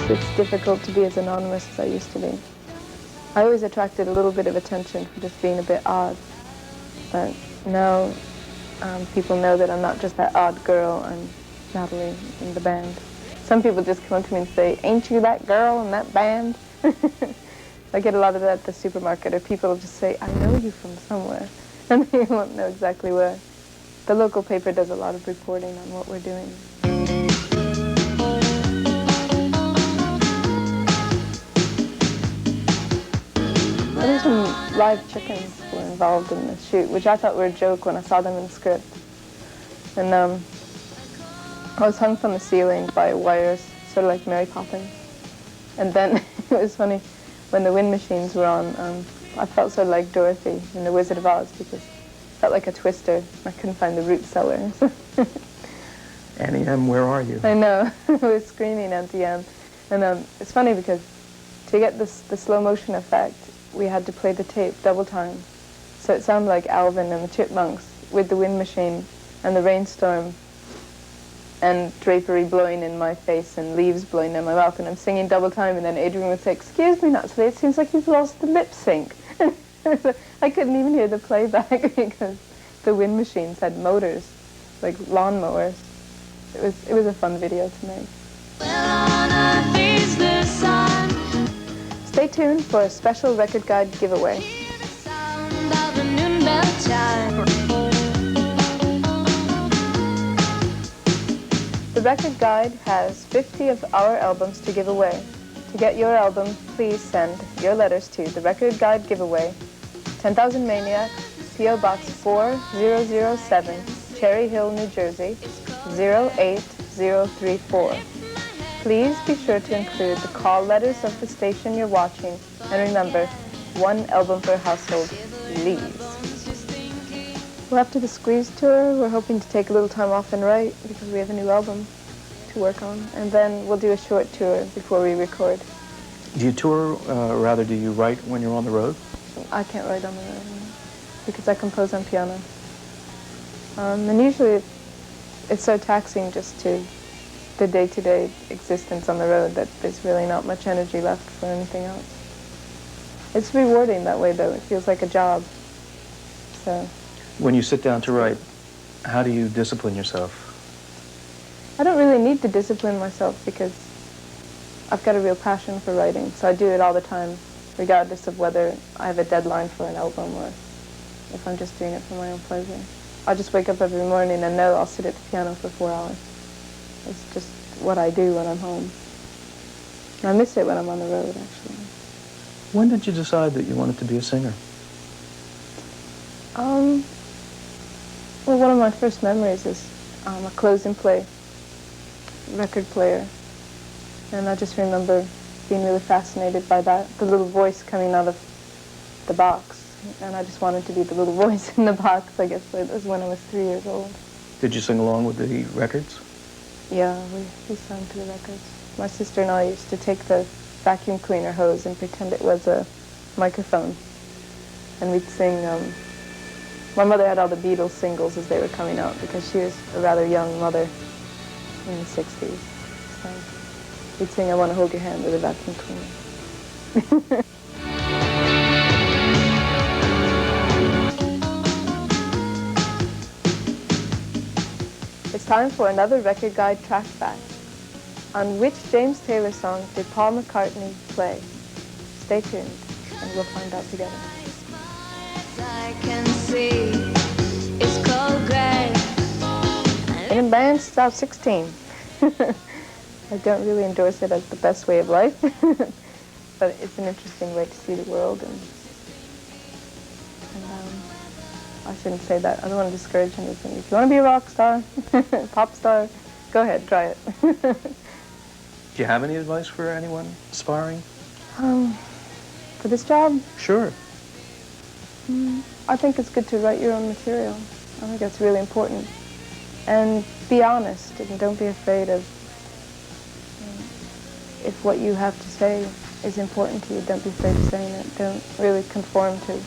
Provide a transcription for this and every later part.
It's difficult to be as anonymous as I used to be. I always attracted a little bit of attention for just being a bit odd, but now people know that I'm not just that odd girl. I'm Natalie in the band. Some people just come up to me and say, "Ain't you that girl in that band?" I get a lot of that at the supermarket, or people will just say, "I know you from somewhere," and they won't know exactly where. The local paper does a lot of reporting on what we're doing. There's some live chickens were involved in the shoot, which I thought were a joke when I saw them in the script. And I was hung from the ceiling by wires, sort of like Mary Poppins. And then it was funny, when the wind machines were on, I felt sort of like Dorothy in The Wizard of Oz, because I felt like a twister. I couldn't find the root cellar. Annie M., where are you? I know. I was screaming Auntie M. And it's funny because to get the slow motion effect, we had to play the tape double time. So it sounded like Alvin and the Chipmunks with the wind machine and the rainstorm and drapery blowing in my face and leaves blowing in my mouth, and I'm singing double time, and then Adrian would say, "Excuse me, Natalie, it seems like you've lost the lip sync." I couldn't even hear the playback because the wind machines had motors, like lawnmowers. It was a fun video to make. Stay tuned for a special record guide giveaway. The record guide has 50 of our albums to give away. To get your album, please send your letters to the Record Guide Giveaway, 10,000 Maniacs, P.O. Box 4007, Cherry Hill, New Jersey, 08034. Please be sure to include the call letters of the station you're watching, and remember, one album per household, please. Well, after the Squeeze tour, we're hoping to take a little time off and write, because we have a new album to work on, and then we'll do a short tour before we record. Do you tour, or rather do you write when you're on the road? I can't write on the road, because I compose on piano. And usually it's so taxing just to the day-to-day existence on the road that there's really not much energy left for anything else. It's rewarding that way, though. It feels like a job. So when you sit down to write, how do you discipline yourself? I don't really need to discipline myself because I've got a real passion for writing, so I do it all the time, regardless of whether I have a deadline for an album or if I'm just doing it for my own pleasure. I just wake up every morning and know I'll sit at the piano for 4 hours. It's just what I do when I'm home. And I miss it when I'm on the road, actually. When did you decide that you wanted to be a singer? Well, one of my first memories is a close-and-play record player. And I just remember being really fascinated by that, the little voice coming out of the box. And I just wanted to be the little voice in the box, I guess. It was when I was 3 years old. Did you sing along with the records? Yeah, we sang to the records. My sister and I used to take the vacuum cleaner hose and pretend it was a microphone. And we'd sing, my mother had all the Beatles singles as they were coming out because she was a rather young mother in the 60s. So we'd sing "I Want to Hold Your Hand" with a vacuum cleaner. It's time for another Record Guide track back. On which James Taylor song did Paul McCartney play? Stay tuned, and we'll find out together. I can see it's cold gray. In a band since I was 16. I don't really endorse it as the best way of life, but it's an interesting way to see the world. And I shouldn't say that. I don't want to discourage anything. If you want to be a rock star, pop star, go ahead, try it. Do you have any advice for anyone aspiring? For this job? Sure. I think it's good to write your own material. I think that's really important. And be honest, and don't be afraid of, if what you have to say is important to you, don't be afraid of saying it. Don't really conform to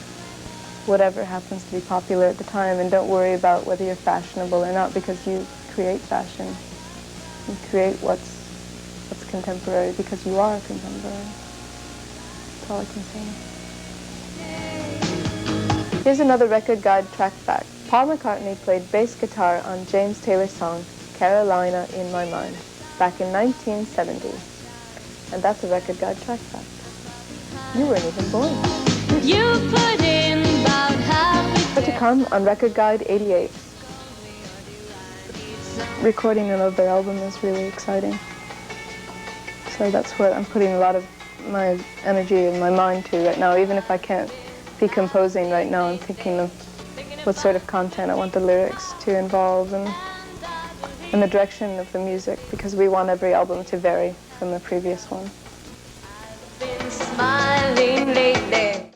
whatever happens to be popular at the time, and don't worry about whether you're fashionable or not, because you create fashion. You create what's contemporary because you are contemporary. That's all I can say. Here's another record guide track fact. Paul McCartney played bass guitar on James Taylor's song, Carolina in My Mind, back in 1970. And that's a record guide track fact. You weren't even born. You put in about half But to come on Record Guide 88. Recording another album is really exciting. So that's what I'm putting a lot of my energy and my mind to right now. Even if I can't be composing right now, I'm thinking of what sort of content I want the lyrics to involve and the direction of the music, because we want every album to vary from the previous one. I've been smiling lately.